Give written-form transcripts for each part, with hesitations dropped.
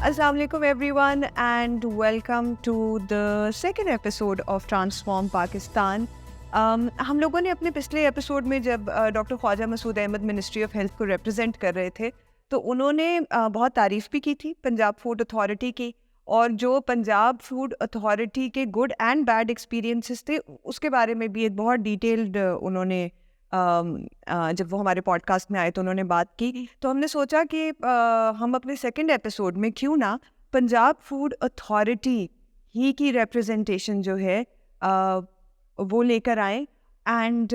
Assalamu alaikum everyone and welcome to the second episode of Transform Pakistan. हम लोगों ने अपने पिछले एपिसोड में जब doctor Khwaja Masood Ahmed ministry of health को रिप्रेजेंट कर रहे थे तो उन्होंने बहुत तारीफ़ भी की थी पंजाब फूड अथॉरिटी की, और जो पंजाब फूड अथॉरिटी के गुड एंड बैड एक्सपीरियंसेस थे उसके बारे में भी एक बहुत डिटेल्ड उन्होंने जब वो हमारे पॉडकास्ट में आए तो उन्होंने बात की। तो हमने सोचा कि हम अपने सेकंड एपिसोड में क्यों ना पंजाब फूड अथॉरिटी ही की रिप्रेजेंटेशन जो है वो लेकर आए। एंड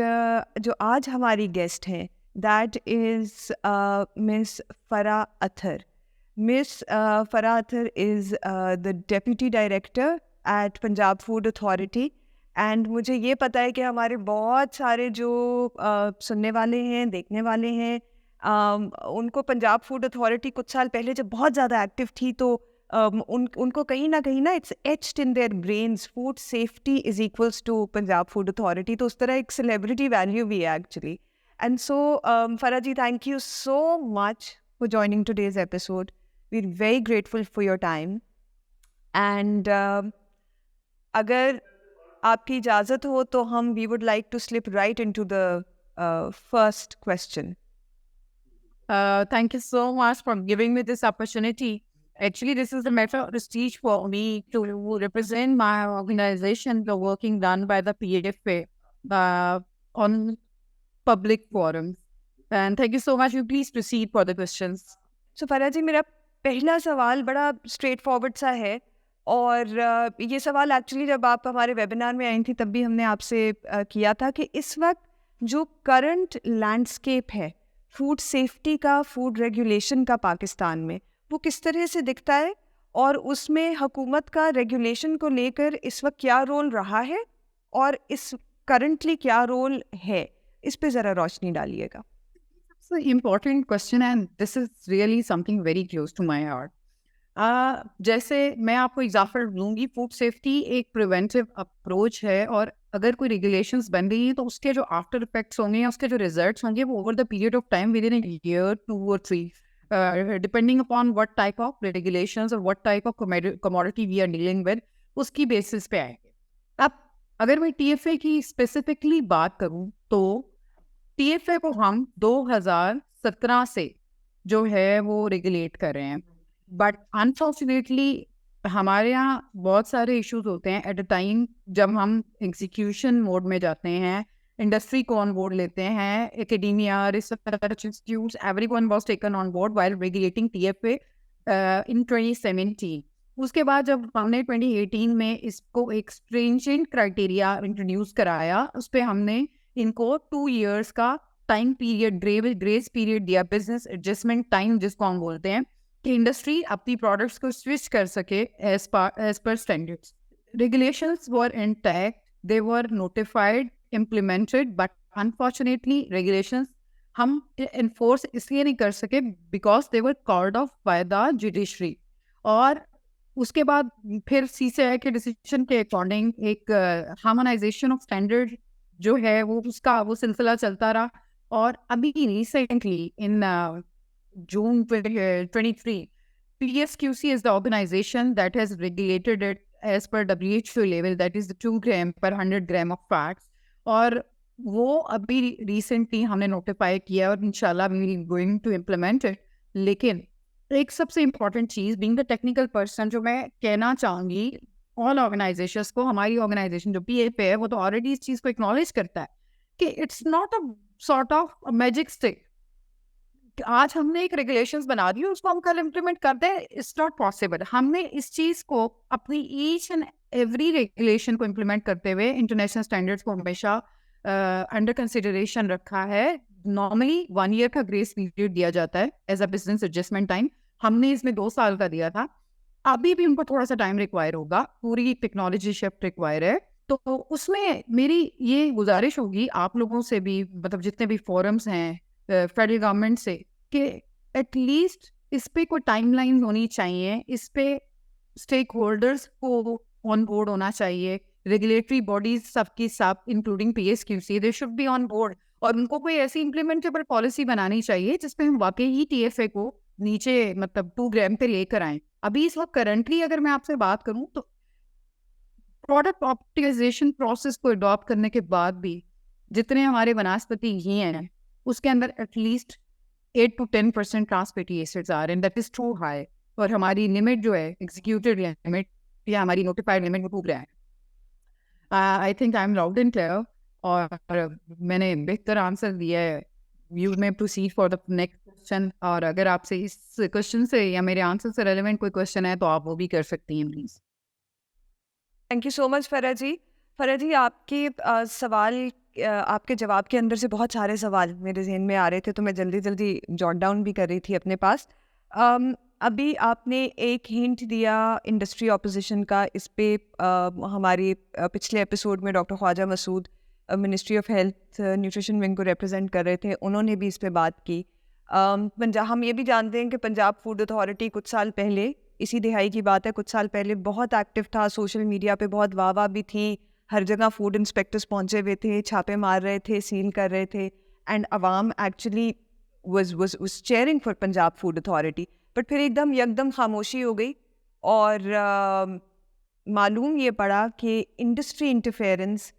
जो आज हमारी गेस्ट हैं that is miss Farah Athar. Miss Farah Athar is the deputy director at Punjab food authority. And मुझे ये पता है कि हमारे बहुत सारे जो सुनने वाले हैं, देखने वाले हैं, उनको पंजाब फूड अथॉरिटी कुछ साल पहले जब बहुत ज़्यादा एक्टिव थी तो उनको कहीं ना it's etched in their brains food safety is equals to Punjab food authority. तो उस तरह एक सेलिब्रिटी वैल्यू भी है actually. And so Farah ji, thank you so much for joining today's episode. We are very grateful for your time. And अगर आपकी इजाज़त हो तो हम we would like to slip right into the first question. Thank you so much for giving me this opportunity. Actually, this is a matter of prestige for me to represent my organization, the working done by the PFA on public forums. And thank you so much. You please proceed for the questions. सो फरा जी, मेरा पहला सवाल बड़ा straight forward सा है, और ये सवाल actually जब आप हमारे वेबिनार में आई थी तब भी हमने आपसे किया था कि इस वक्त जो करंट लैंडस्केप है फूड सेफ्टी का, फूड रेगुलेशन का पाकिस्तान में, वो किस तरह से दिखता है और उसमें हुकूमत का रेगुलेशन को लेकर इस वक्त क्या रोल रहा है और इस करंटली क्या रोल है, इस पे ज़रा रोशनी डालिएगा। It's an important question and this is really something very close to my heart. जैसे मैं आपको एग्जाम्पल दूंगी, फूड सेफ्टी एक प्रिवेंटिव अप्रोच है, और अगर कोई रेगुलेशंस बन रही है तो उसके जो आफ्टर इफेक्ट्स होंगे या उसके जो रिजल्ट्स होंगे वो over the period of time within a year 2 or 3 depending upon what type of regulations और what type of commodity we are dealing with, उसकी बेसिस पे आएंगे। अब अगर मैं टीएफए की स्पेसिफिकली बात करूं तो टीएफए को हम 2017 से जो है वो रेगुलेट कर रहे हैं, बट अनफॉर्चुनेटली हमारे यहाँ बहुत सारे इश्यूज होते हैं एट अ टाइम जब हम एग्जीक्यूशन मोड में जाते हैं, इंडस्ट्री को ऑन बोर्ड लेते हैं, academia, research institutes, everyone was taken on board while regulating TFA in 2017। उसके बाद जब हमने 2018 में इसको एक स्ट्रिंजेंट क्राइटेरिया इंट्रोड्यूस कराया, उस पर हमने इनको 2 years का टाइम पीरियड, ग्रेस पीरियड दिया, बिजनेस एडजस्टमेंट टाइम जिसको हम बोलते हैं, कि इंडस्ट्री अपनी प्रोडक्ट्स को स्विच कर सके as per standards. Regulations were intact, they were notified, implemented, but unfortunately regulations हम इन्फोर्स इसलिए नहीं कर सके because they were called off by the judiciary. और उसके बाद फिर सीसीआई के डिसीजन के अकॉर्डिंग एक हार्मोनाइजेशन ऑफ स्टैंडर्ड जो है वो सिलसिला चलता रहा। और अभी recently in June 2023, PSQC is the organization that has regulated it as per WHO level, that is the 2 gram per 100 gram of fats. और वो अभी रिसेंटली हमने नोटिफाई किया और इंशाल्लाह we will going to implement it। लेकिन एक सबसे important cheese, being the technical person, जो मैं कहना चाहूँगी ऑल ऑर्गेनाइजेशंस को, हमारी ऑर्गेनाइजेशन जो PFA है वो तो ऑलरेडी इस चीज़ को एक्नॉलेज करता है कि it's not a sort of magic stick. आज हमने एक रेगुलेशंस बना दी, उसको हम कल इम्प्लीमेंट कर दें, इट्स नॉट पॉसिबल। हमने इस चीज़ को अपनी ईच एंड एवरी रेगुलेशन को इम्प्लीमेंट करते हुए इंटरनेशनल स्टैंडर्ड्स को हमेशा अंडर कंसिडरेशन रखा है। नॉर्मली 1 year का ग्रेस पीरियड दिया जाता है as a business adjustment time, हमने इसमें 2 साल का दिया था। अभी भी उनको थोड़ा सा टाइम रिक्वायर होगा, पूरी टेक्नोलॉजी शिफ्ट रिक्वायर है। तो उसमें मेरी ये गुजारिश होगी आप लोगों से भी, मतलब जितने भी फोरम्स हैं फेडरल गवर्नमेंट से, कि एटलीस्ट इस पे कोई टाइमलाइन होनी चाहिए, इस पे स्टेक होल्डर्स को ऑन बोर्ड होना चाहिए, रेगुलेटरी बॉडीज सबकी सब including PSQC they should be on board, और उनको कोई ऐसी इम्प्लीमेंटेबल पॉलिसी बनानी चाहिए जिसपे हम वाकई ही TFA को नीचे मतलब 2 ग्राम पे लेकर आए। अभी इस वक्त करंटली अगर मैं आपसे बात करूं तो प्रोडक्ट ऑप्टिमाइजेशन प्रोसेस को अडॉप्ट करने के बाद भी जितने हमारे वनस्पति घी हैं उसके अंदर at least 8 to 10% trans fatty acids आ रहे हैं, दैट इज टू हाई। और हमारी लिमिट जो है एग्जीक्यूटेड लिमिट या हमारी नोटिफाइड लिमिट वो पूरा है। I think I am loud and clear और मैंने बेहतर आंसर दिया है। You may proceed for the next question, और अगर आपसे इस क्वेश्चन से या मेरे आंसर से रेलेवेंट कोई क्वेश्चन है तो आप वो भी कर सकती हैं please. Thank you so much फरा जी। फरा जी, आपके सवाल आपके जवाब के अंदर से बहुत सारे सवाल मेरे जहन में आ रहे थे, तो मैं जल्दी जल्दी जॉट डाउन भी कर रही थी अपने पास। अभी आपने एक हिंट दिया इंडस्ट्री ऑपोजिशन का, इस पे हमारी पिछले एपिसोड में doctor Khwaja Masood ministry of health nutrition wing को रिप्रेजेंट कर रहे थे, उन्होंने भी इस पे बात की। पंजाब, हम ये भी जानते हैं कि पंजाब फूड अथॉरिटी कुछ साल पहले, इसी दिहाई की बात है, कुछ साल पहले बहुत एक्टिव था, सोशल मीडिया पे बहुत वाह भी थी, हर जगह फूड इंस्पेक्टर्स पहुंचे हुए थे, छापे मार रहे थे, सील कर रहे थे, and Awam actually was cheering for Punjab food authority. But फिर एकदम यकदम खामोशी हो गई और मालूम ये पड़ा कि इंडस्ट्री इंटरफेरेंस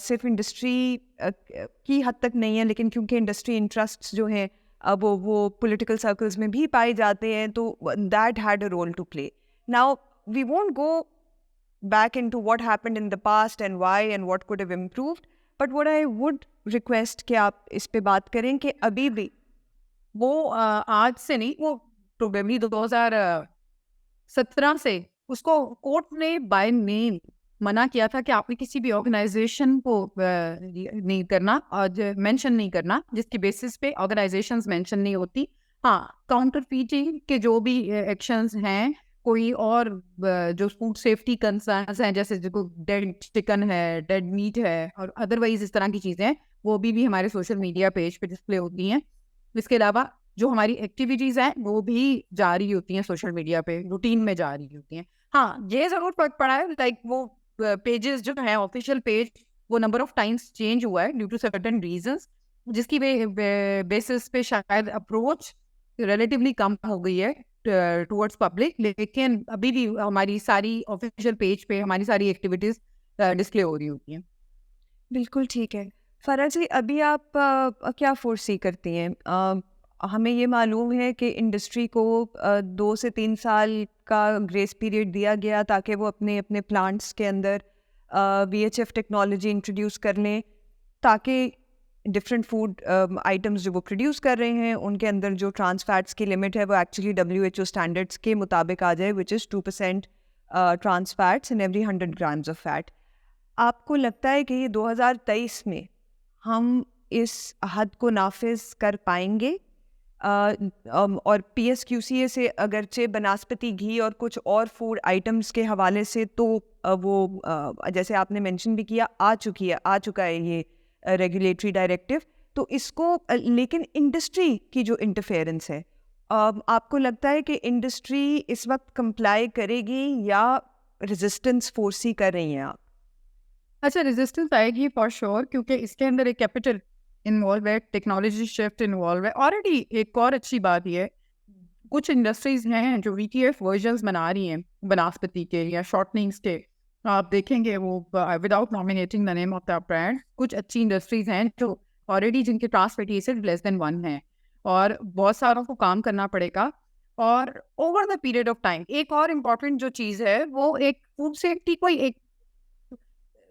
सिर्फ इंडस्ट्री की हद तक नहीं है, लेकिन क्योंकि इंडस्ट्री इंटरेस्ट्स जो हैं वो पॉलिटिकल सर्कल्स में भी पाए जाते हैं, तो that had a role to play. Now we won't go back into what happened in the past and why and what could have improved, but what I would request कि आप इस पे बात करें कि अभी भी वो आज से नहीं, वो प्रोबेबली 2017 से उसको कोर्ट ने बाय नेम मना किया था कि आपने किसी भी ऑर्गेनाइजेशन को नहीं करना और मेंशन नहीं करना जिसकी बेसिस पे ऑर्गेनाइजेशंस मेंशन नहीं होती। हाँ, काउंटरफीटिंग के जो भी एक्शंस हैं, कोई और जो फूड सेफ्टी कंसर्न्स हैं, जैसे जो डेड चिकन है, डेड मीट है और अदरवाइज इस तरह की चीज़ें हैं, वो भी हमारे सोशल मीडिया पेज पे डिस्प्ले होती हैं। इसके अलावा जो हमारी एक्टिविटीज़ हैं वो भी जारी होती हैं सोशल मीडिया पे, रूटीन में जारी होती हैं। हाँ, ये ज़रूर फर्क पड़ा है, लाइक वो पेजेस जो हैं ऑफिशियल पेज, वो नंबर ऑफ टाइम्स चेंज हुआ है ड्यू टू सर्टेन रीजंस, जिसकी बेसिस पे शायद अप्रोच रिलेटिवली कम हो गई है टुवर्ड्स पब्लिक, लेकिन अभी भी हमारी सारी ऑफिशियल पेज पे हमारी सारी एक्टिविटीज डिस्प्ले हो रही होती हैं। बिल्कुल ठीक है। फरा जी, अभी आप क्या फोर्सी करती हैं? हमें ये मालूम है कि इंडस्ट्री को 2 से 3 साल का ग्रेस पीरियड दिया गया ताकि वो अपने अपने प्लांट्स के अंदर VHF टेक्नोलॉजी इंट्रोड्यूस कर लें, ताकि डिफरेंट फूड आइटम्स जो वो प्रोड्यूस कर रहे हैं उनके अंदर जो ट्रांस फैट्स की लिमिट है वो एक्चुअली WHO स्टैंडर्ड्स के मुताबिक आ जाए, which is 2% trans fats in every 100 grams of fat. आपको लगता है कि ये 2023 में हम इस हद को नाफिज कर पाएंगे? और PSQCA से अगरचे बनास्पति घी और कुछ और फूड आइटम्स के हवाले से तो वो जैसे आपने मेंशन भी किया आ चुका है ये रेगुलेटरी डायरेक्टिव, तो इसको लेकिन इंडस्ट्री की जो इंटरफेरेंस है, आपको लगता है कि इंडस्ट्री इस वक्त कंप्लाई करेगी या रेजिस्टेंस फोर्सी कर रही हैं आप? अच्छा, रेजिस्टेंस आएगी फॉर श्योर, क्योंकि इसके अंदर एक कैपिटल इन्वॉल्व है, टेक्नोलॉजी शिफ्ट इन्वॉल्व है। ऑलरेडी एक और अच्छी बात ये है, कुछ इंडस्ट्रीज हैं जो VTF वर्जन्स बना रही हैं बनास्पति के या शॉर्टनिंग्स के, आप देखेंगे वो without nominating the name of the brand, कुछ अच्छी इंडस्ट्रीज हैं जो ऑलरेडी जिनके trans fatty acid less than 1 है, और बहुत सारों को काम करना पड़ेगा। और over the period of time एक और इम्पॉर्टेंट जो चीज़ है वो एक फूड सेफ्टी कोई एक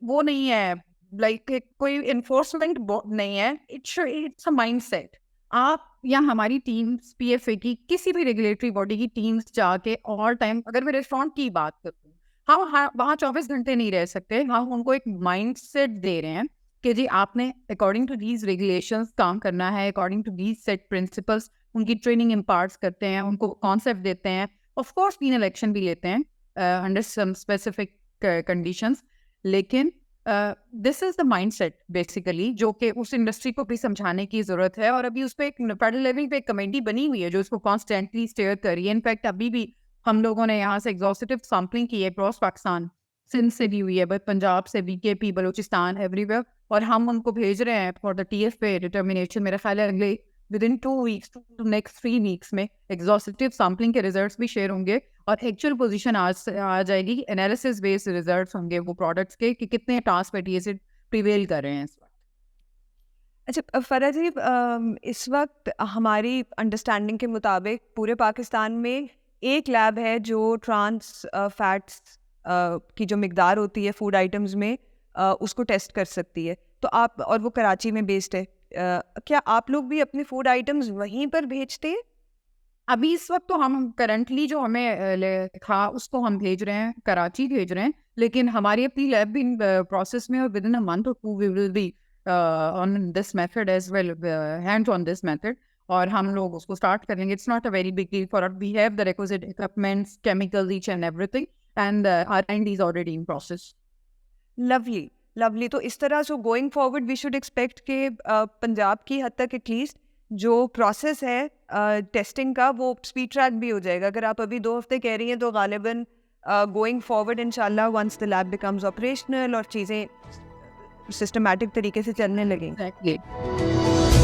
वो नहीं है, लाइक कोई इन्फोर्समेंट नहीं है, इट्स अ माइंडसेट। आप या हमारी टीम्स PFA की किसी भी रेगुलेटरी बॉडी की टीम्स जाके ऑल टाइम, अगर मैं रेस्टोरेंट की बात करूँ, हम वहाँ 24 घंटे नहीं रह सकते, हम उनको एक माइंडसेट दे रहे हैं कि जी आपने अकॉर्डिंग टू दीज रेगुलेशंस काम करना है, according to these set principles, उनकी ट्रेनिंग इम्पार्ट्स करते हैं, उनको कॉन्सेप्ट देते हैं, ऑफ कोर्स पीनल एक्शन भी लेते हैं अंडर सम स्पेसिफिक कंडीशंस, लेकिन this is the mindset basically जो कि उस इंडस्ट्री को भी समझाने की जरूरत है। और अभी उस पर एक फेडरल लेवल पे एक कमेटी बनी हुई है जो इसको कॉन्स्टेंटली स्टेयर कर रही है। इनफैक्ट अभी भी हम लोगों ने यहाँ से एग्जॉस्टिव सैम्पलिंग की है अक्रॉस पाकिस्तान, सिंध से भी हुई है, बट पंजाब से भी, KP, बलूचिस्तान, एवरीवेयर, और हम उनको भेज रहे हैं फॉर द TF पे डिटर्मिनेशन। मेरा ख्याल है अगले within 2 weeks to next 3 weeks में एग्जॉस्टिव सैम्पलिंग के रिजल्ट्स भी शेयर होंगे और एक्चुअल पोजीशन आ जाएगी कि एनालिसिस बेस्ड रिजल्ट्स होंगे वो प्रोडक्ट्स के कि कितने ट्रांस फैटी एसिड प्रिवेल कर रहे हैं इस वक्त। अच्छा फरा जी, इस वक्त हमारी अंडरस्टैंडिंग के मुताबिक पूरे पाकिस्तान में एक लैब है जो ट्रांस फैट्स की जो मिकदार होती है फूड आइटम्स में उसको टेस्ट कर सकती है, तो आप, और वो कराची में बेस्ड है, क्या आप लोग भी अपने फूड आइटम्स वहीं पर भेजते हैं? अभी इस वक्त तो हम करंटली जो हमें था उसको हम भेज रहे हैं, कराची भेज रहे हैं, लेकिन हमारी अपनी लैब भी प्रोसेस में और विद इन अ मंथ और two we will be on this method as well, hands on this method, और हम लोग उसको स्टार्ट करेंगे। It's not a very big deal for us, we have the requisite equipments, chemicals, each and everything, and R&D is already in process. Lovely, lovely. तो इस तरह जो going forward we should expect के पंजाब की हद तक at least जो process है टेस्टिंग का वो स्पीड ट्रैक भी हो जाएगा। अगर आप अभी 2 हफ्ते कह रही हैं तो गालिबन गोइंग फॉरवर्ड इंशाल्लाह once the lab becomes operational और चीज़ें सिस्टमैटिक तरीके से चलने लगेंगी। एग्जैक्टली।